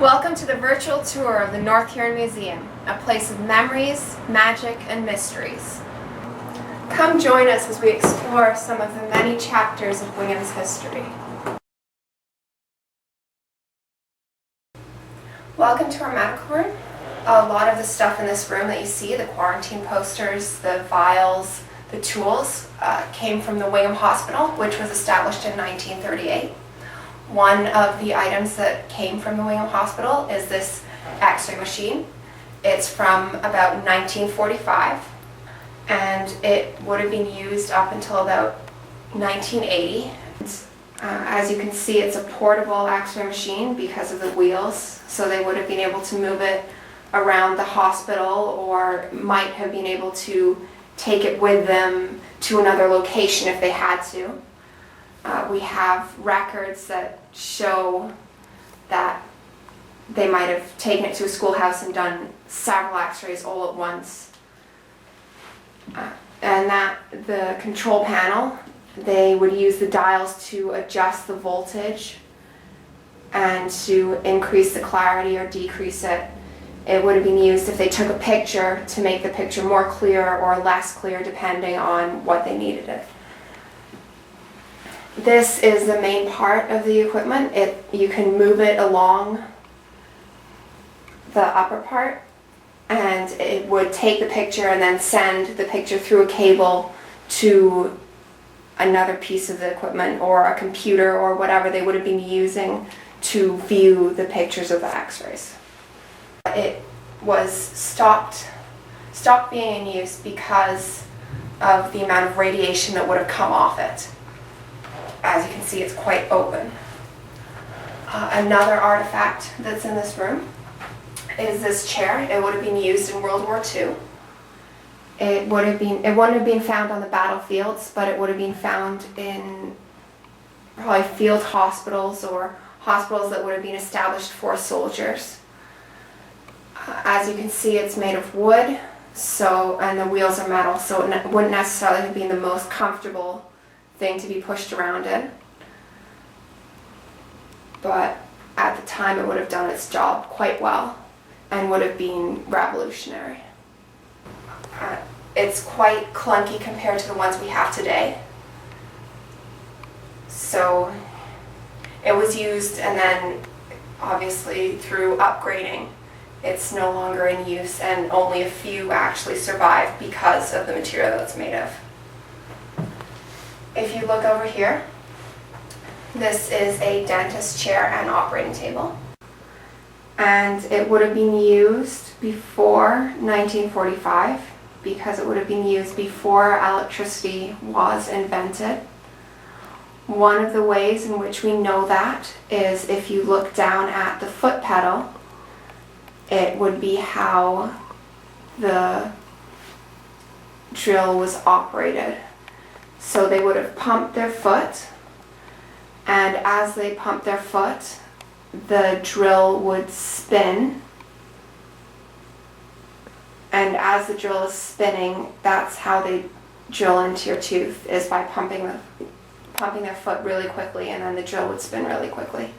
Welcome to the virtual tour of the North Huron Museum, a place of memories, magic, and mysteries. Come join us as we explore some of the many chapters of Wingham's history. Welcome to our medical room. A lot of the stuff in this room that you see, the quarantine posters, the vials, the tools, came from the Wingham Hospital, which was established in 1938. One of the items that came from the Wingham Hospital is this X-ray machine. It's from about 1945, and it would have been used up until about 1980. As you can see, it's a portable X-ray machine because of the wheels, so they would have been able to move it around the hospital or might have been able to take it with them to another location if they had to. We have records that show that they might have taken it to a schoolhouse and done several x-rays all at once. And that the control panel, they would use the dials to adjust the voltage and to increase the clarity or decrease it. It would have been used if they took a picture to make the picture more clear or less clear depending on what they needed it. This is the main part of the equipment. You can move it along the upper part and it would take the picture and then send the picture through a cable to another piece of the equipment or a computer or whatever they would have been using to view the pictures of the x-rays. It was stopped being in use because of the amount of radiation that would have come off it. As you can see, it's quite open. Another artifact that's in this room is this chair. It would have been used in World War II. It wouldn't have been found on the battlefields, but it would have been found in probably field hospitals or hospitals that would have been established for soldiers. As you can see, it's made of wood, and the wheels are metal, so it wouldn't necessarily have been the most comfortable thing to be pushed around in, but at the time it would have done its job quite well and would have been revolutionary. It's quite clunky compared to the ones we have today, so it was used, and then obviously through upgrading it's no longer in use, and only a few actually survive because of the material that it's made of. If you look over here, this is a dentist chair and operating table. And it would have been used before 1945 because it would have been used before electricity was invented. One of the ways in which we know that is if you look down at the foot pedal, it would be how the drill was operated. So they would have pumped their foot, and as they pumped their foot, the drill would spin. And as the drill is spinning, that's how they drill into your tooth, is by pumping their foot really quickly, and then the drill would spin really quickly.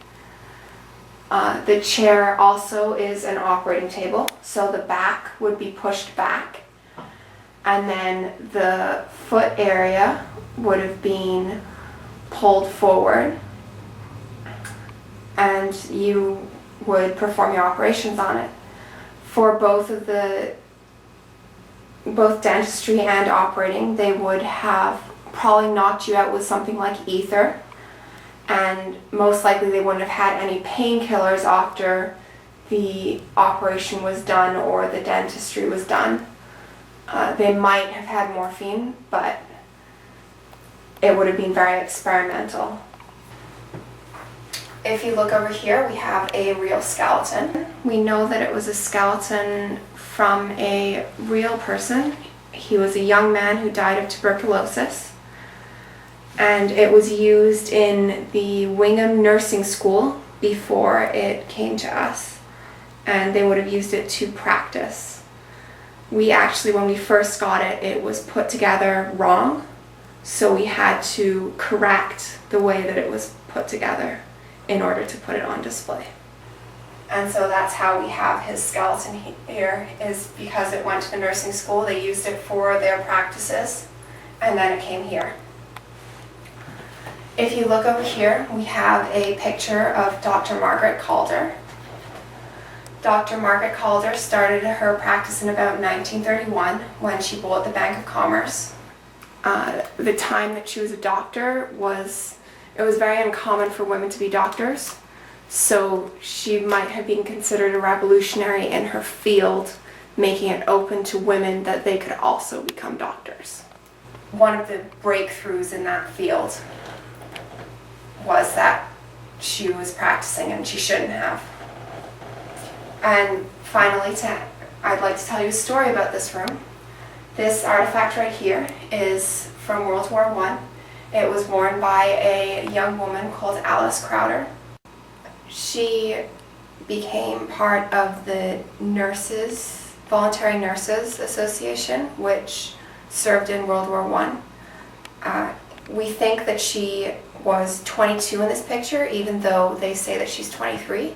The chair also is an operating table, so the back would be pushed back, and then the foot area would have been pulled forward, and you would perform your operations on it. For both dentistry and operating, they would have probably knocked you out with something like ether, and most likely they wouldn't have had any painkillers after the operation was done or the dentistry was done. They might have had morphine, but it would have been very experimental. If you look over here, we have a real skeleton. We know that it was a skeleton from a real person. He was a young man who died of tuberculosis, and it was used in the Wingham Nursing School before it came to us, and they would have used it to practice. We actually, when we first got it, it was put together wrong, so we had to correct the way that it was put together in order to put it on display. And so that's how we have his skeleton here, is because it went to the nursing school. They used it for their practices, and then it came here. If you look over here, we have a picture of Dr. Margaret Calder. Dr. Margaret Calder started her practice in about 1931 when she bought the Bank of Commerce. The time that she was a doctor it was very uncommon for women to be doctors, so she might have been considered a revolutionary in her field, making it open to women that they could also become doctors. One of the breakthroughs in that field was that she was practicing and she shouldn't have. And finally, I'd like to tell you a story about this room. This artifact right here is from World War I. It was worn by a young woman called Alice Crowder. She became part of the Voluntary Nurses Association, which served in World War I. We think that she was 22 in this picture, even though they say that she's 23,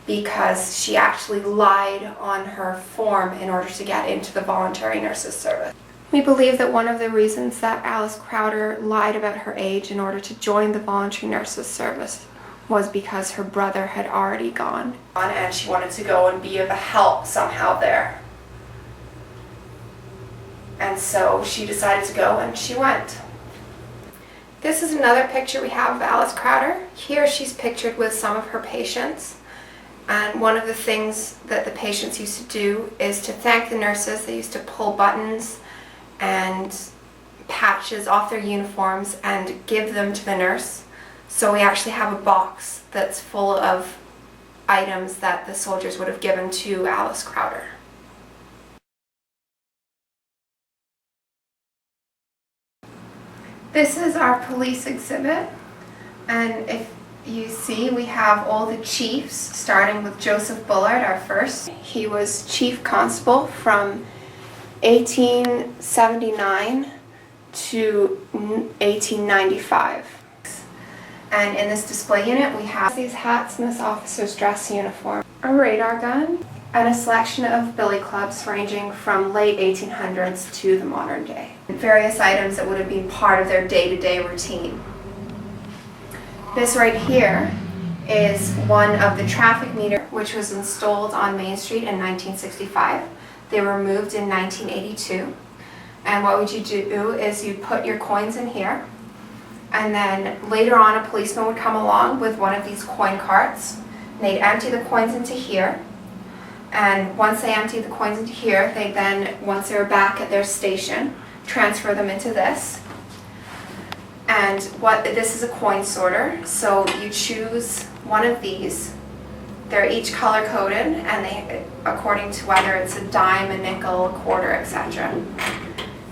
because she actually lied on her form in order to get into the Voluntary Nurses Service. We believe that one of the reasons that Alice Crowder lied about her age in order to join the Voluntary Nurses Service was because her brother had already gone, and she wanted to go and be of a help somehow there. And so she decided to go, and she went. This is another picture we have of Alice Crowder. Here she's pictured with some of her patients. And one of the things that the patients used to do is to thank the nurses. They used to pull buttons and patches off their uniforms and give them to the nurse. So we actually have a box that's full of items that the soldiers would have given to Alice Crowder. This is our police exhibit, and if you see, we have all the chiefs, starting with Joseph Bullard, our first. He was chief constable from 1879 to 1895. And in this display unit, we have these hats and this officer's dress uniform, a radar gun, and a selection of billy clubs ranging from late 1800s to the modern day. Various items that would have been part of their day-to-day routine. This right here is one of the traffic meters, which was installed on Main Street in 1965. They were moved in 1982. And what would you do is you put your coins in here, and then later on a policeman would come along with one of these coin carts, and they'd empty the coins into here. And once they emptied the coins into here, they then, once they were back at their station, transfer them into this. And this is a coin sorter, so you choose one of these. They're each color coded, and they, according to whether it's a dime, a nickel, a quarter, etc.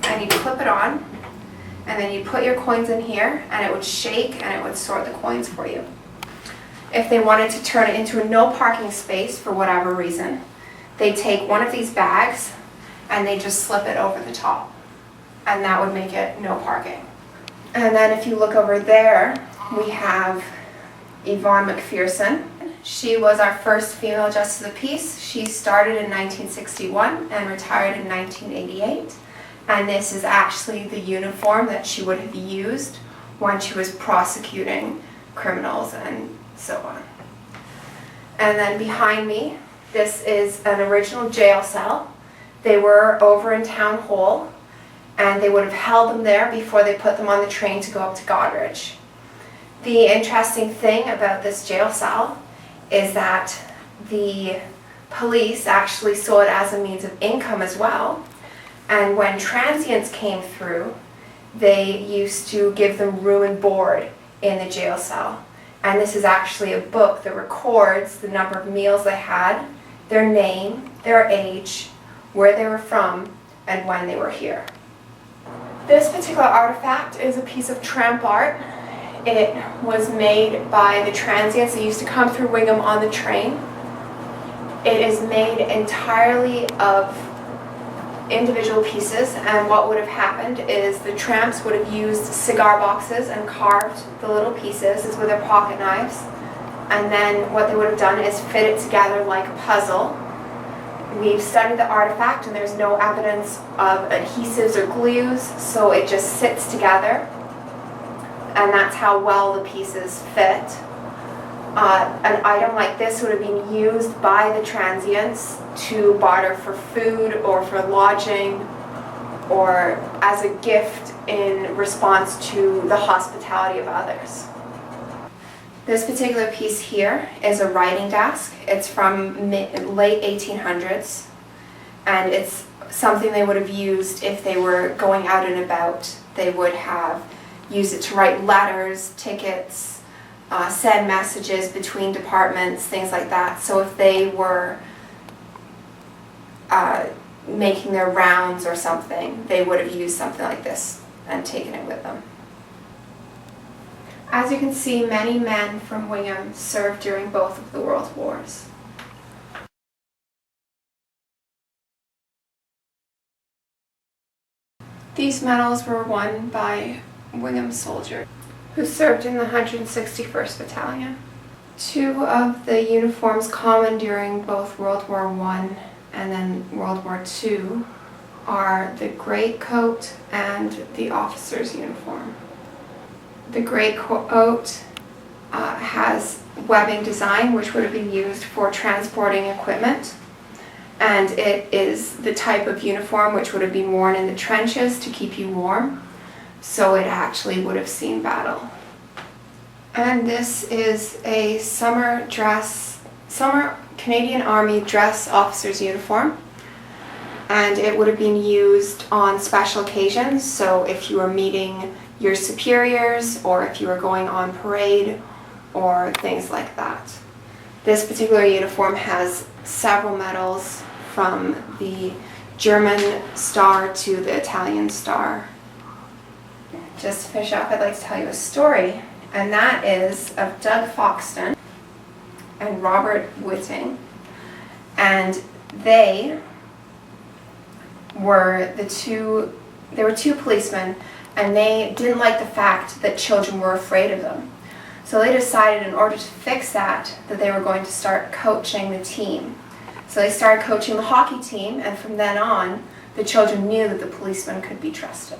And you clip it on, and then you put your coins in here, and it would shake and it would sort the coins for you. If they wanted to turn it into a no parking space for whatever reason, they take one of these bags and they just slip it over the top, and that would make it no parking. And then if you look over there, we have Yvonne McPherson. She was our first female justice of the peace. She started in 1961 and retired in 1988. And this is actually the uniform that she would have used when she was prosecuting criminals and so on. And then behind me, this is an original jail cell. They were over in Town Hall, and they would have held them there before they put them on the train to go up to Goderich. The interesting thing about this jail cell is that the police actually saw it as a means of income as well. And when transients came through, they used to give them room and board in the jail cell. And this is actually a book that records the number of meals they had, their name, their age, where they were from, and when they were here. This particular artifact is a piece of tramp art. It was made by the transients that used to come through Wingham on the train. It is made entirely of individual pieces, and what would have happened is the tramps would have used cigar boxes and carved the little pieces with their pocket knives, and then what they would have done is fit it together like a puzzle. We've studied the artifact and there's no evidence of adhesives or glues, so it just sits together, and that's how well the pieces fit. An item like this would have been used by the transients to barter for food or for lodging or as a gift in response to the hospitality of others. This particular piece here is a writing desk. It's from late 1800s, and it's something they would have used if they were going out and about. They would have used it to write letters, tickets, send messages between departments, things like that. So if they were making their rounds or something, they would have used something like this and taken it with them. As you can see, many men from Wingham served during both of the World Wars. These medals were won by Wingham soldiers who served in the 161st Battalion. Two of the uniforms common during both World War I and then World War II are the gray coat and the officer's uniform. The gray coat has webbing design, which would have been used for transporting equipment, and it is the type of uniform which would have been worn in the trenches to keep you warm, so it actually would have seen battle. And this is a summer Canadian Army dress officer's uniform, and it would have been used on special occasions, so if you were meeting your superiors or if you were going on parade or things like that. This particular uniform has several medals from the German star to the Italian star. Just to finish up, I'd like to tell you a story, and that is of Doug Foxton and Robert Whiting, and they were two policemen, and they didn't like the fact that children were afraid of them. So they decided in order to fix that they were going to start coaching the team. So they started coaching the hockey team, and from then on, the children knew that the policemen could be trusted.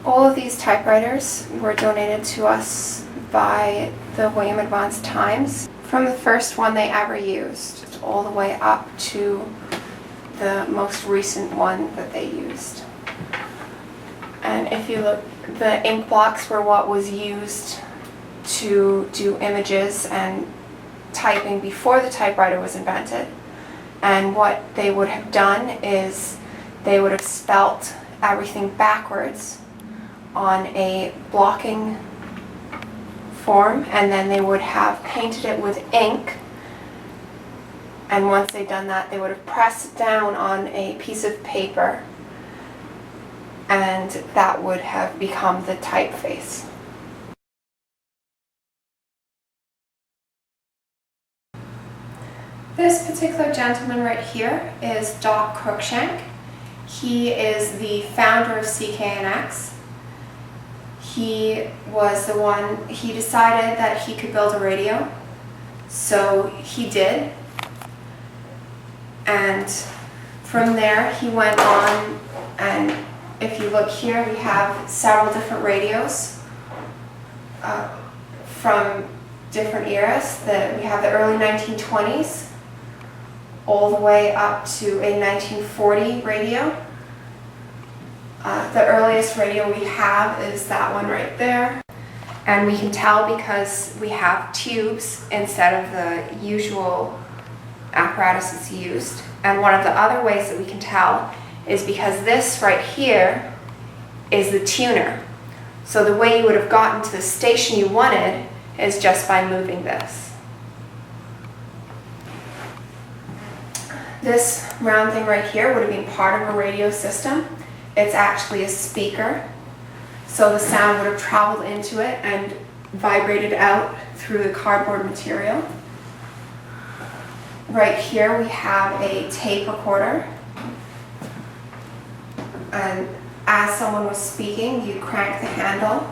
All of these typewriters were donated to us by the William Advance Times, from the first one they ever used all the way up to the most recent one that they used. And if you look, the ink blots were what was used to do images and typing before the typewriter was invented. And what they would have done is they would have spelt everything backwards on a blocking form, and then they would have painted it with ink, and once they'd done that, they would have pressed it down on a piece of paper, and that would have become the typeface. This particular gentleman right here is Doc Cruikshank. He is the founder of CKNX. He was the one, he decided that he could build a radio, so he did. And from there he went on, and if you look here, we have several different radios from different eras. We have the early 1920s all the way up to a 1940 radio. The earliest radio we have is that one right there, and we can tell because we have tubes instead of the usual apparatus that's used. And one of the other ways that we can tell is because this right here is the tuner. So the way you would have gotten to the station you wanted is just by moving this. This round thing right here would have been part of a radio system. It's actually a speaker, so the sound would have traveled into it and vibrated out through the cardboard material. Right here we have a tape recorder, and as someone was speaking, you crank the handle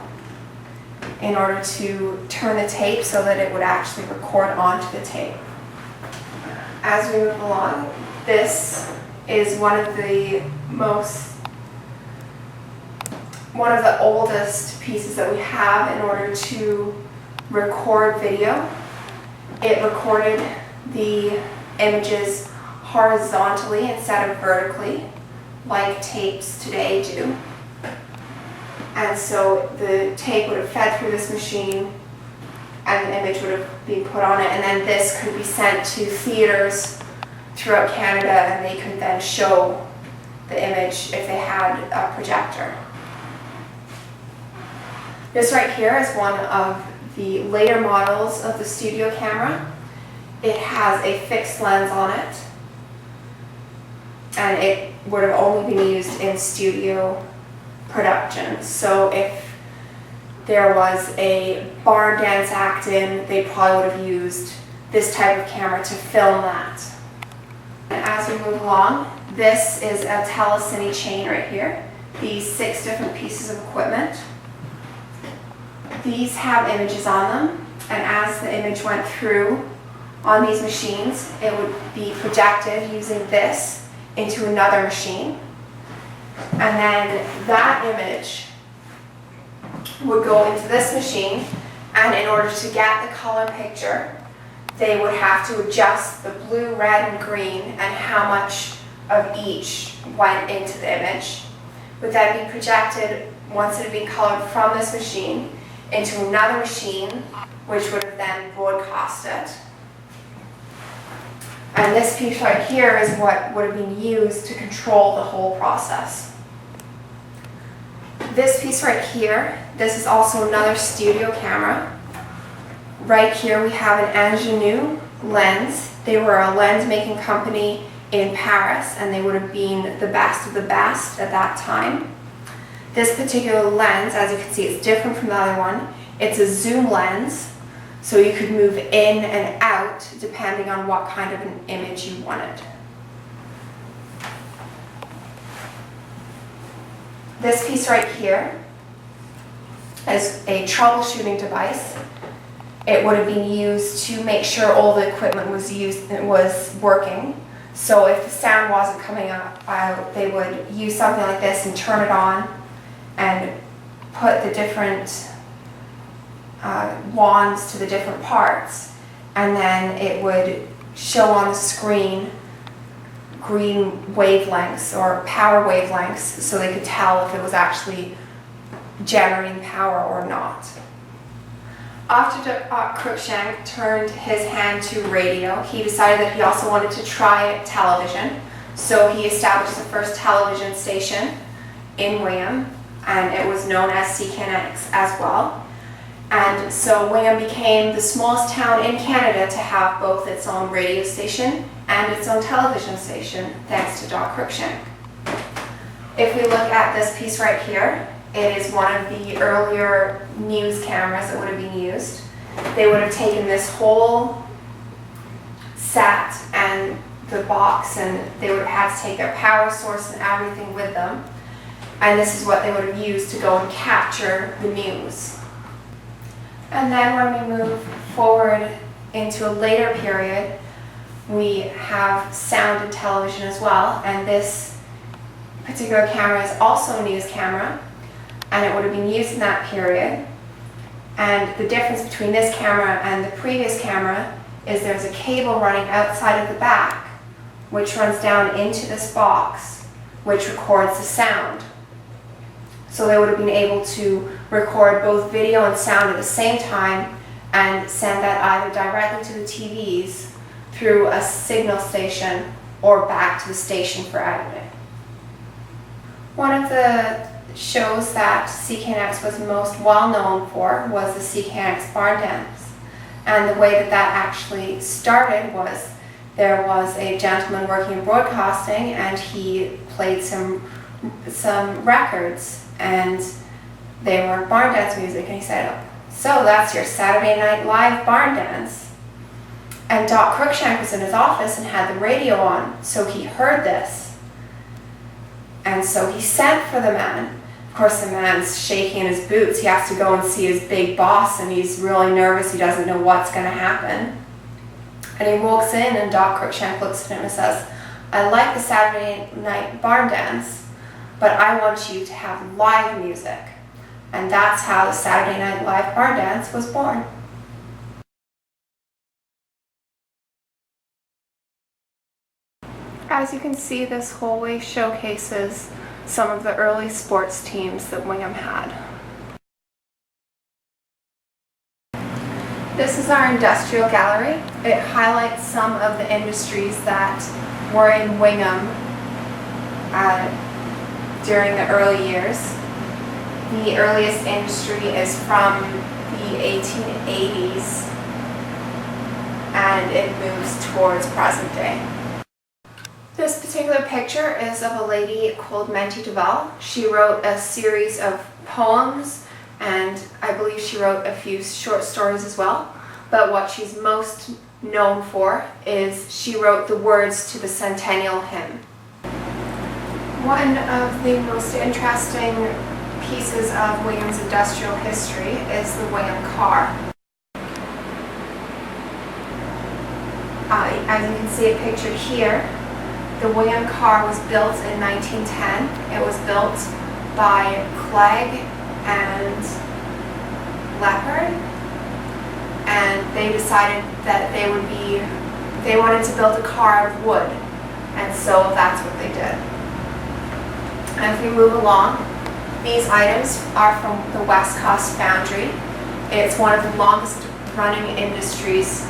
in order to turn the tape so that it would actually record onto the tape. As we move along, this is one of the oldest pieces that we have in order to record video. It recorded the images horizontally instead of vertically, like tapes today do. And so the tape would have fed through this machine and the image would have been put on it, and then this could be sent to theaters throughout Canada, and they could then show the image if they had a projector. This right here is one of the later models of the studio camera. It has a fixed lens on it, and it would have only been used in studio production. So if there was a barn dance act in, they probably would have used this type of camera to film that. And as we move along, this is a telecine chain right here. These 6 different pieces of equipment. These have images on them, and as the image went through on these machines, it would be projected using this into another machine. And then that image would go into this machine, and in order to get the color picture, they would have to adjust the blue, red, and green and how much of each went into the image. Would then be projected, once it had been colored from this machine, into another machine, which would have then broadcast it. And this piece right here is what would have been used to control the whole process. This piece right here, this is also another studio camera. Right here we have an Ingenue lens. They were a lens making company in Paris, and they would have been the best of the best at that time. This particular lens, as you can see, is different from the other one. It's a zoom lens, so you could move in and out depending on what kind of an image you wanted. This piece right here is a troubleshooting device. It would have been used to make sure all the equipment was working. So if the sound wasn't coming out, they would use something like this and turn it on and put the different wands to the different parts, and then it would show on the screen green wavelengths or power wavelengths, so they could tell if it was actually generating power or not. After Cruikshank turned his hand to radio, he decided that he also wanted to try television. So he established the first television station in Wingham, and it was known as CKNX as well. And so Wingham became the smallest town in Canada to have both its own radio station and its own television station, thanks to Cruikshank. If we look at this piece right here, it is one of the earlier news cameras that would have been used. They would have taken this whole set and the box, and they would have had to take their power source and everything with them. And this is what they would have used to go and capture the news. And then when we move forward into a later period, we have sound and television as well. And this particular camera is also a news camera, and it would have been used in that period. And the difference between this camera and the previous camera is there's a cable running outside of the back, which runs down into this box, which records the sound. So they would have been able to record both video and sound at the same time and send that either directly to the TVs through a signal station or back to the station for editing. One of the shows that CKNX was most well known for was the CKNX Barn Dance. And the way that that actually started was there was a gentleman working in broadcasting, and he played some records, and they were barn dance music, and he said, "So that's your Saturday Night Live barn dance." And Doc Cruikshank was in his office and had the radio on, so he heard this. And so he sent for the man. Of course, the man's shaking in his boots. He has to go and see his big boss, and he's really nervous. He doesn't know what's going to happen. And he walks in, and Doc Cruikshank looks at him and says, "I like the Saturday night barn dance, but I want you to have live music." And that's how the Saturday Night Live barn dance was born. As you can see, this hallway showcases some of the early sports teams that Wingham had. This is our industrial gallery. It highlights some of the industries that were in Wingham during the early years. The earliest industry is from the 1880s, and it moves towards present day. This particular picture is of a lady called Menty Duval. She wrote a series of poems, and I believe she wrote a few short stories as well. But what she's most known for is she wrote the words to the Centennial Hymn. One of the most interesting pieces of Wingham's industrial history is the Wingham car. As you can see it pictured here, the Wingham car was built in 1910. It was built by Clegg and Leopard, and they decided that they wanted to build a car out of wood, and so that's what they did. And if we move along, these items are from the West Coast Foundry. It's one of the longest running industries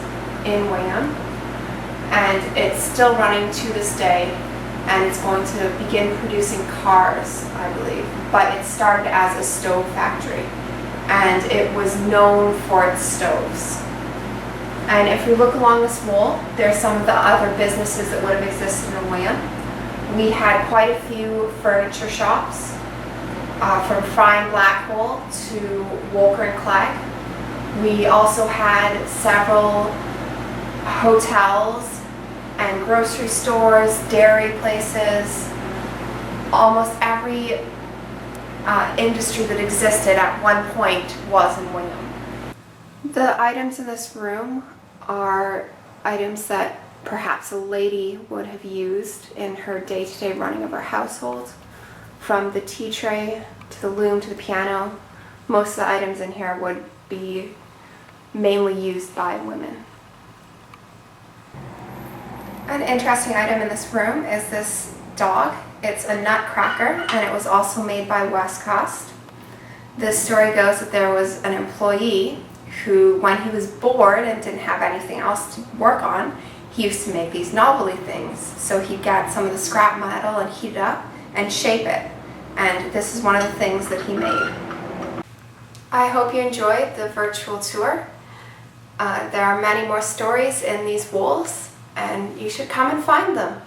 in Wingham, and it's still running to this day, and it's going to begin producing cars, I believe. But it started as a stove factory, and it was known for its stoves. And if we look along this wall, there's some of the other businesses that would have existed in Wingham. We had quite a few furniture shops, from Fry and Blackwell to Walker and Clegg. We also had several hotels and grocery stores, dairy places. Almost every industry that existed at one point was in Wingham. The items in this room are items that perhaps a lady would have used in her day-to-day running of her household. From the tea tray to the loom to the piano, most of the items in here would be mainly used by women. An interesting item in this room is this dog. It's a nutcracker, and it was also made by West Coast. The story goes that there was an employee who, when he was bored and didn't have anything else to work on, he used to make these novelty things. So he'd get some of the scrap metal and heat it up and shape it. And this is one of the things that he made. I hope you enjoyed the virtual tour. There are many more stories in these walls, and you should come and find them.